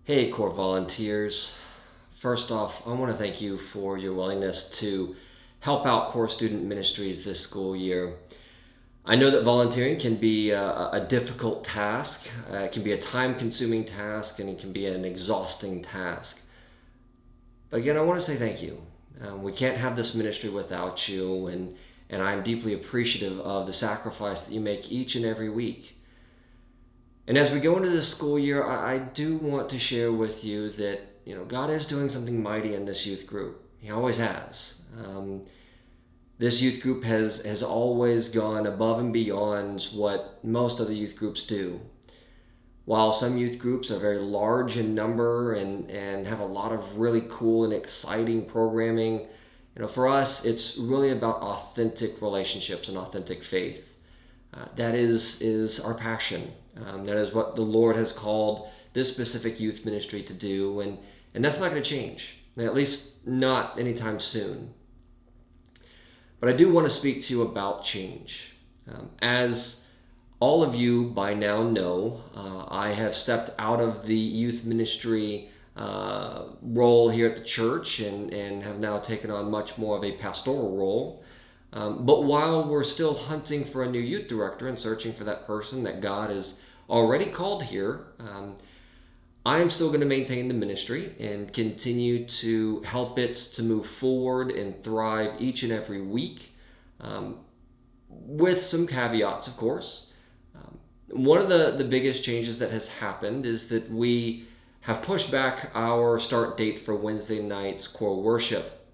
Hey, Core volunteers. First off, I want to thank you for your willingness to help out Core Student Ministries this school year. I know that volunteering can be a difficult task, it can be a time consuming task, and it can be an exhausting task. But again, I want to say thank you. We can't have this ministry without you, and I'm deeply appreciative of the sacrifice that you make each and every week. And as we go into this school year, I do want to share with you that God is doing something mighty in this youth group. He always has. This youth group has always gone above and beyond what most other youth groups do. While some youth groups are very large in number and have a lot of really cool and exciting programming, for us, it's really about authentic relationships and authentic faith. That is our passion. That is what the Lord has called this specific youth ministry to do, and that's not going to change, at least not anytime soon. But I do want to speak to you about change. As all of you by now know, I have stepped out of the youth ministry role here at the church and have now taken on much more of a pastoral role. But while we're still hunting for a new youth director and searching for that person that God has already called here, I am still going to maintain the ministry and continue to help it to move forward and thrive each and every week, with some caveats, of course. One of the biggest changes that has happened is that we have pushed back our start date for Wednesday night's core worship.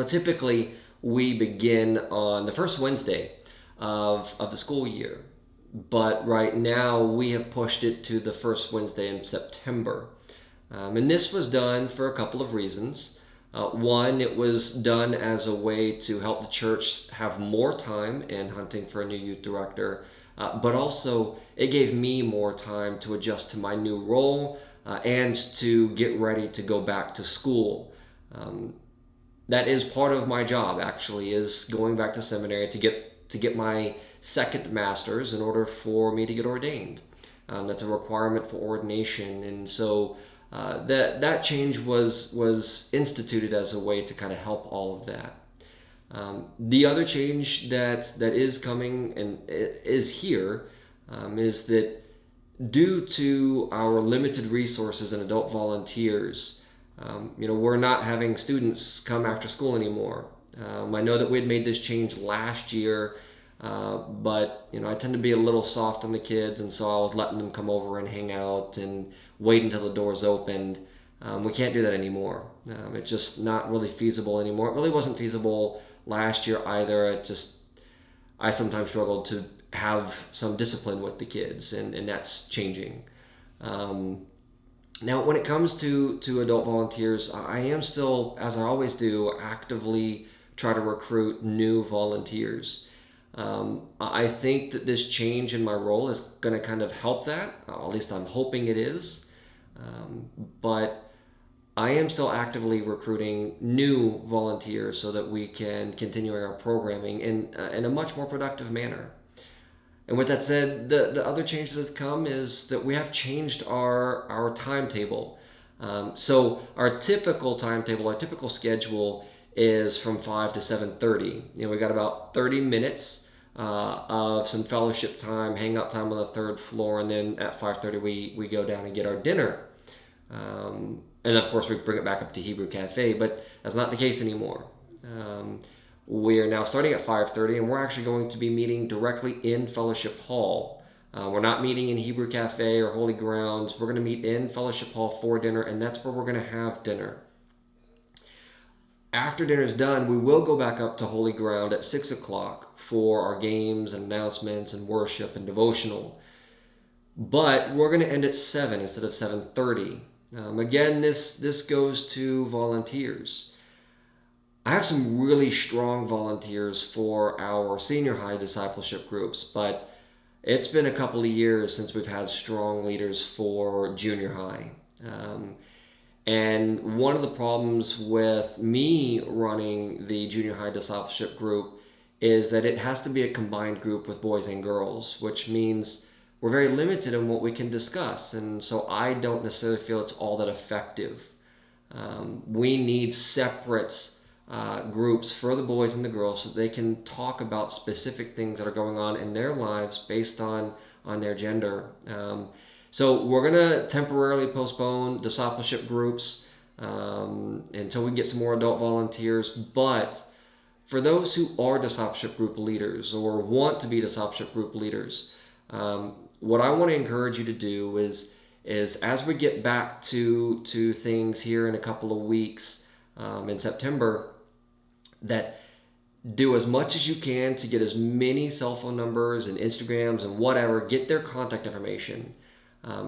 Typically we begin on the first Wednesday of the school year, but right now we have pushed it to the first Wednesday in September. And this was done for a couple of reasons. One, it was done as a way to help the church have more time in hunting for a new youth director, but also it gave me more time to adjust to my new role and to get ready to go back to school. That is part of my job, actually, is going back to seminary to get my second master's in order for me to get ordained. That's a requirement for ordination, and so that change was instituted as a way to kind of help all of that. The other change that is coming and is here is that due to our limited resources and adult volunteers, we're not having students come after school anymore. I know that we had made this change last year, but I tend to be a little soft on the kids, and so I was letting them come over and hang out and wait until the doors opened. We can't do that anymore. It's just not really feasible anymore. It really wasn't feasible last year either. I sometimes struggled to have some discipline with the kids, and that's changing. Now, when it comes to adult volunteers, I am still, as I always do, actively try to recruit new volunteers. I think that this change in my role is going to kind of help that. At least I'm hoping it is. But I am still actively recruiting new volunteers so that we can continue our programming in a much more productive manner. And with that said, the other change that has come is that we have changed our timetable. So our typical timetable, our typical schedule is from 5 to 7:30. We got about 30 minutes of some fellowship time, hangout time on the third floor, and then at 5:30 we go down and get our dinner. And of course we bring it back up to Hebrew Cafe, but that's not the case anymore. We are now starting at 5:30, and we're actually going to be meeting directly in Fellowship Hall. We're not meeting in Hebrew Cafe or Holy Grounds. We're going to meet in Fellowship Hall for dinner, and that's where we're going to have dinner. After dinner is done, we will go back up to Holy Ground at 6 o'clock for our games and announcements and worship and devotional. But we're going to end at 7 instead of 7:30. Again, this goes to volunteers. I have some really strong volunteers for our senior high discipleship groups, but it's been a couple of years since we've had strong leaders for junior high. And one of the problems with me running the junior high discipleship group is that it has to be a combined group with boys and girls, which means we're very limited in what we can discuss, and so I don't necessarily feel it's all that effective. We need separate groups for the boys and the girls so they can talk about specific things that are going on in their lives based on their gender. So we're going to temporarily postpone discipleship groups until we get some more adult volunteers. But for those who are discipleship group leaders or want to be discipleship group leaders, what I want to encourage you to do is as we get back to things here in a couple of weeks in September, that do as much as you can to get as many cell phone numbers and Instagrams and whatever, get their contact information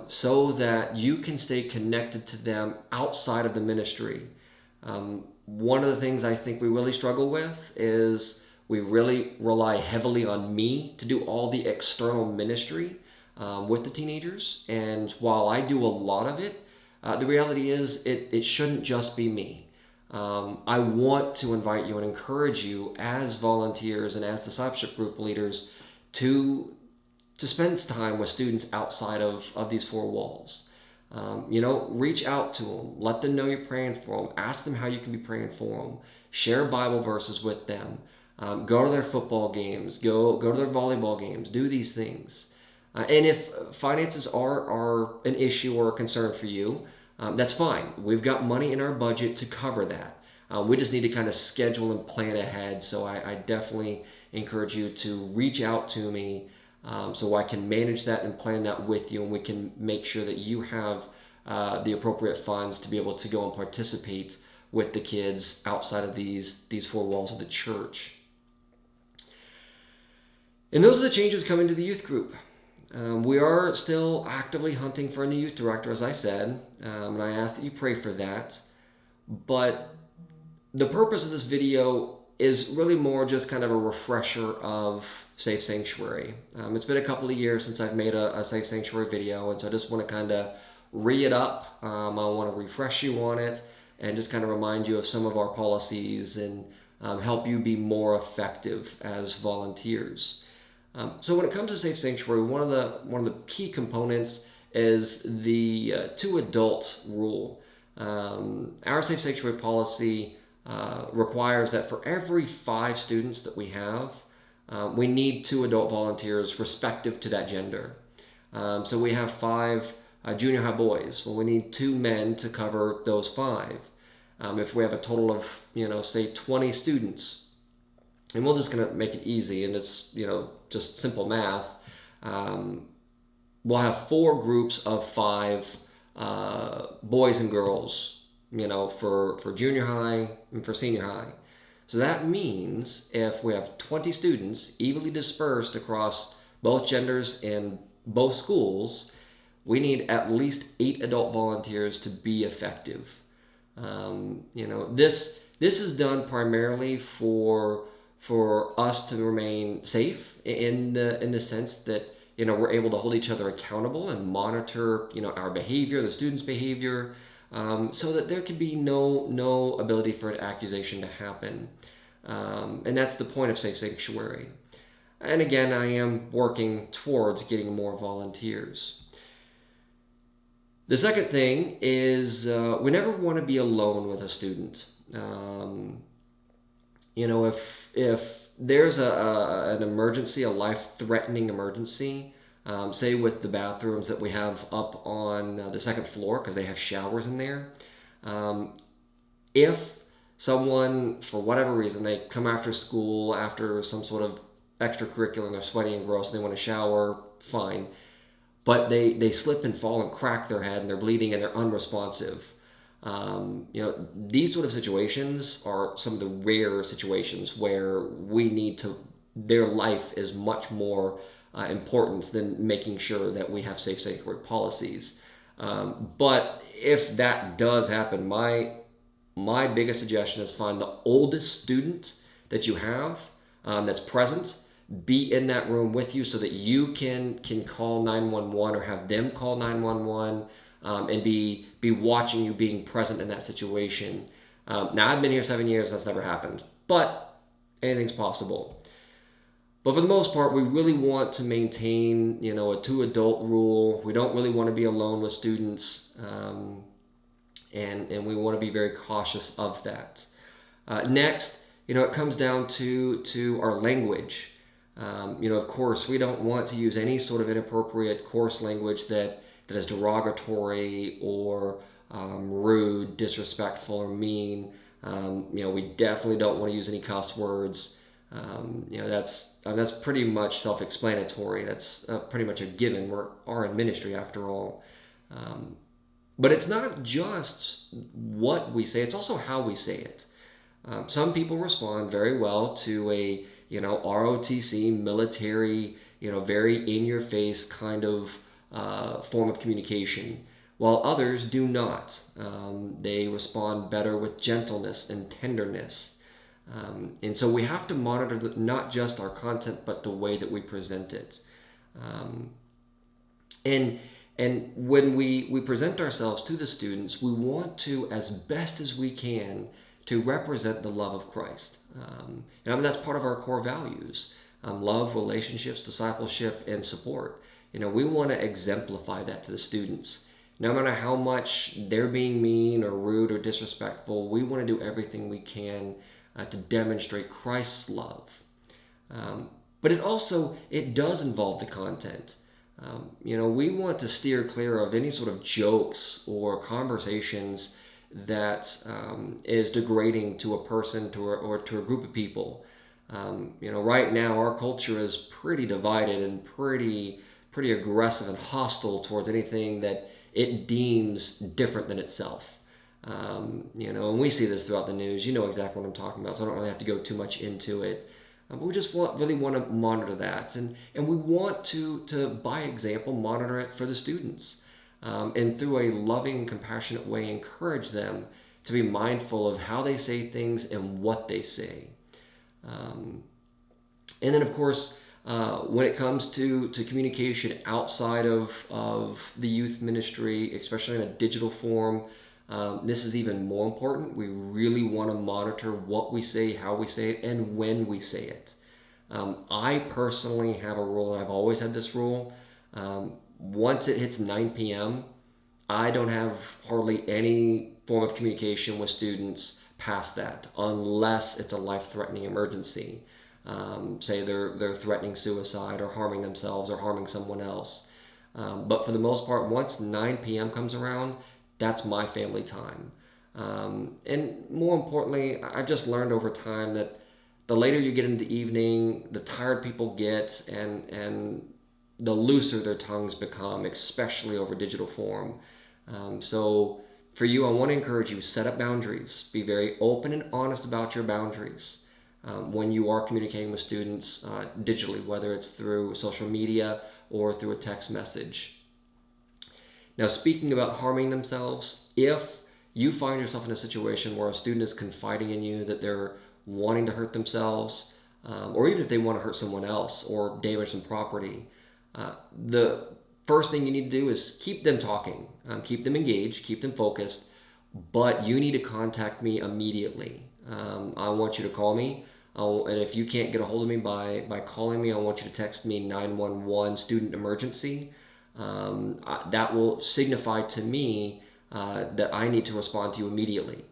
so that you can stay connected to them outside of the ministry. One of the things I think we really struggle with is we really rely heavily on me to do all the external ministry with the teenagers. And while I do a lot of it, the reality is it shouldn't just be me. I want to invite you and encourage you as volunteers and as discipleship group leaders to spend time with students outside of these four walls. Reach out to them, let them know you're praying for them, ask them how you can be praying for them, share Bible verses with them, go to their football games, go to their volleyball games, do these things. And if finances are an issue or a concern for you, that's fine. We've got money in our budget to cover that. We just need to kind of schedule and plan ahead. So I definitely encourage you to reach out to me so I can manage that and plan that with you, and we can make sure that you have the appropriate funds to be able to go and participate with the kids outside of these four walls of the church. And those are the changes coming to the youth group. We are still actively hunting for a new youth director, as I said, and I ask that you pray for that. But the purpose of this video is really more just kind of a refresher of Safe Sanctuary. It's been a couple of years since I've made a Safe Sanctuary video, and so I just want to kind of re it up. I want to refresh you on it and just kind of remind you of some of our policies and help you be more effective as volunteers. So when it comes to Safe Sanctuary, one of the key components is the 2 adult rule. Our Safe Sanctuary policy requires that for every 5 students that we have, we need 2 adult volunteers respective to that gender. So we have 5 junior high boys. Well, we need 2 men to cover those 5. If we have a total of, say 20 students, and we're just going to make it easy, and it's, just simple math, we'll have 4 groups of 5 boys and girls, for junior high and for senior high. So that means if we have 20 students evenly dispersed across both genders in both schools, we need at least 8 adult volunteers to be effective. This is done primarily for us to remain safe in the sense that we're able to hold each other accountable and monitor our behavior, the students' behavior, so that there can be no ability for an accusation to happen, and that's the point of Safe Sanctuary. And again, I am working towards getting more volunteers. The second thing is we never want to be alone with a student. If there's an emergency, a life-threatening emergency, say with the bathrooms that we have up on the 2nd floor because they have showers in there, if someone, for whatever reason, they come after school, after some sort of extracurricular, and they're sweaty and gross and they want to shower, fine, but they slip and fall and crack their head and they're bleeding and they're unresponsive. These sort of situations are some of the rare situations where we need to, their life is much more important than making sure that we have safe sanctuary policies. But if that does happen, my biggest suggestion is find the oldest student that you have that's present, be in that room with you so that you can call 911 or have them call 911. And be watching you being present in that situation. Now, I've been here 7 years, that's never happened, but anything's possible. But for the most part, we really want to maintain, a two-adult rule. We don't really want to be alone with students, and we want to be very cautious of that. Next, it comes down to our language. Of course, we don't want to use any sort of inappropriate coarse language that is derogatory or rude, disrespectful, or mean. We definitely don't want to use any cuss words. That's pretty much self-explanatory. That's pretty much a given. We are in ministry after all. But it's not just what we say; it's also how we say it. Some people respond very well to a ROTC military, very in-your-face kind of form of communication, while others do not. They respond better with gentleness and tenderness. And so we have to monitor not just our content, but the way that we present it. And when we present ourselves to the students, we want to, as best as we can, to represent the love of Christ. And that's part of our core values: love, relationships, discipleship, and support. We want to exemplify that to the students. No matter how much they're being mean or rude or disrespectful, we want to do everything we can to demonstrate Christ's love. But it does involve the content. We want to steer clear of any sort of jokes or conversations that is degrading to a person or to a group of people. Right now our culture is pretty divided and pretty aggressive and hostile towards anything that it deems different than itself. And we see this throughout the news. You know exactly what I'm talking about, so I don't really have to go too much into it. But we just really want to monitor that, and we want to, by example, monitor it for the students, and through a loving and compassionate way, encourage them to be mindful of how they say things and what they say. And then, of course, when it comes to communication outside of the youth ministry, especially in a digital form, this is even more important. We really want to monitor what we say, how we say it, and when we say it. I personally have a rule, and I've always had this rule. Once it hits 9 p.m., I don't have hardly any form of communication with students past that, unless it's a life-threatening emergency. Say they're threatening suicide or harming themselves or harming someone else. But for the most part, once 9 p.m. comes around, that's my family time. And more importantly, I've just learned over time that the later you get into the evening, the tired people get, and the looser their tongues become, especially over digital form. So for you, I want to encourage you, set up boundaries. Be very open and honest about your boundaries when you are communicating with students digitally, whether it's through social media or through a text message. Now, speaking about harming themselves, if you find yourself in a situation where a student is confiding in you that they're wanting to hurt themselves, or even if they want to hurt someone else or damage some property, the first thing you need to do is keep them talking, keep them engaged, keep them focused, but you need to contact me immediately. I want you to call me, and if you can't get a hold of me by calling me, I want you to text me 911 student emergency. That will signify to me that I need to respond to you immediately.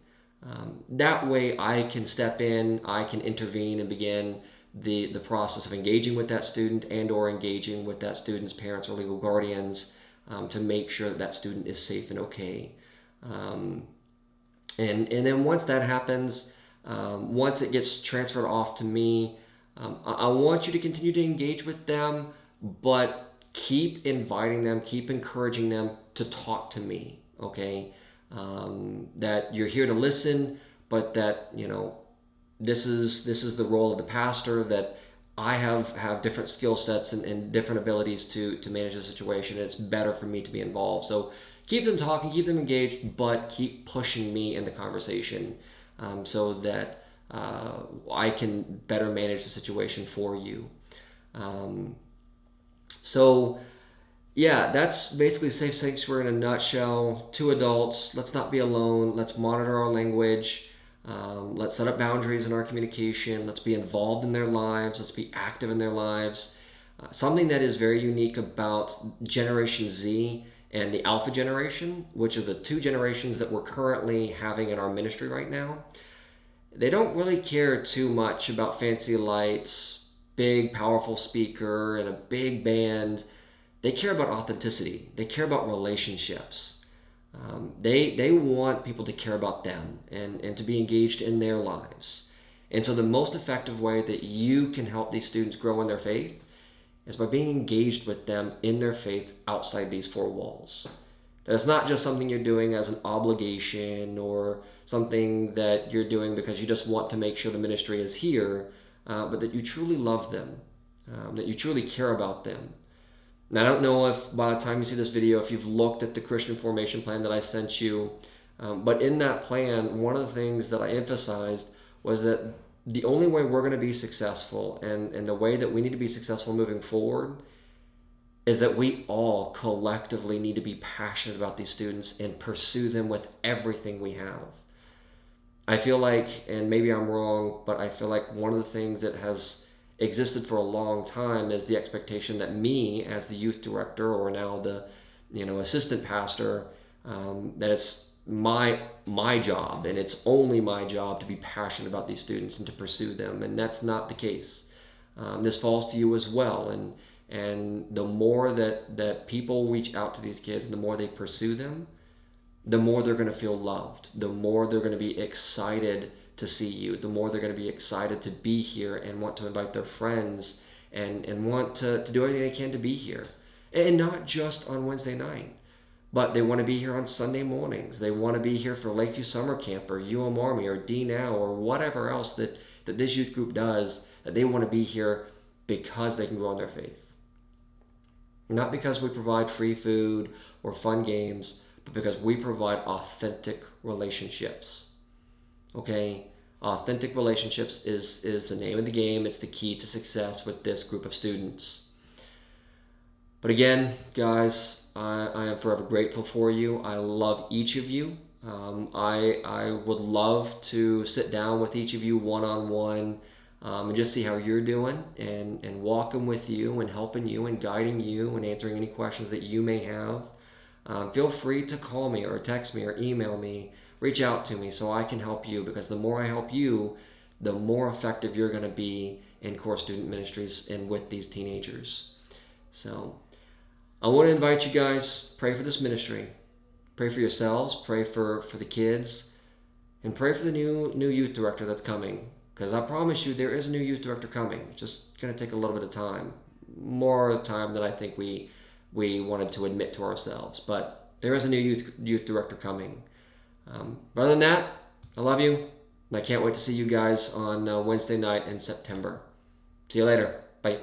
That way I can step in, I can intervene and begin the process of engaging with that student and or engaging with that student's parents or legal guardians to make sure that student is safe and okay. And then once that happens, once it gets transferred off to me, I want you to continue to engage with them, but keep inviting them, keep encouraging them to talk to me, okay? That you're here to listen, but that, this is the role of the pastor, that I have different skill sets and different abilities to manage the situation. It's better for me to be involved. So keep them talking, keep them engaged, but keep pushing me in the conversation so that I can better manage the situation for you. So yeah, that's basically Safe Sanctuary in a nutshell. Two adults, let's not be alone. Let's monitor our language. Let's set up boundaries in our communication. Let's be involved in their lives. Let's be active in their lives. Something that is very unique about Generation Z and the Alpha generation, which are the two generations that we're currently having in our ministry right now, they don't really care too much about fancy lights, big, powerful speaker, and a big band. They care about authenticity. They care about relationships. They want people to care about them and to be engaged in their lives. And so the most effective way that you can help these students grow in their faith is by being engaged with them in their faith outside these four walls. That it's not just something you're doing as an obligation or something that you're doing because you just want to make sure the ministry is here, but that you truly love them, that you truly care about them. And I don't know if by the time you see this video, if you've looked at the Christian formation plan that I sent you, but in that plan, one of the things that I emphasized was that the only way we're going to be successful and the way that we need to be successful moving forward is that we all collectively need to be passionate about these students and pursue them with everything we have. I feel like, and maybe I'm wrong, but I feel like one of the things that has existed for a long time is the expectation that me as the youth director or now the assistant pastor, that it's my job and it's only my job to be passionate about these students and to pursue them, and that's not the case. This falls to you as well, and the more that people reach out to these kids and the more they pursue them, the more they're going to feel loved, the more they're going to be excited to see you, the more they're going to be excited to be here and want to invite their friends and want to do everything they can to be here. And not just on Wednesday night, but they want to be here on Sunday mornings. They want to be here for Lakeview Summer Camp or UM Army or D Now or whatever else that this youth group does, that they want to be here because they can grow in their faith. Not because we provide free food or fun games, but because we provide authentic relationships. Okay? Authentic relationships is the name of the game. It's the key to success with this group of students. But again, guys, I am forever grateful for you. I love each of you. I would love to sit down with each of you one-on-one and just see how you're doing and walking with you and helping you and guiding you and answering any questions that you may have. Feel free to call me or text me or email me. Reach out to me so I can help you, because the more I help you, the more effective you're going to be in core student ministries and with these teenagers. So I want to invite you guys, pray for this ministry. Pray for yourselves, pray for the kids, and pray for the new youth director that's coming. Because I promise you, there is a new youth director coming. It's just going to take a little bit of time. More time than I think we wanted to admit to ourselves. But there is a new youth director coming. Other than that, I love you. And I can't wait to see you guys on Wednesday night in September. See you later. Bye.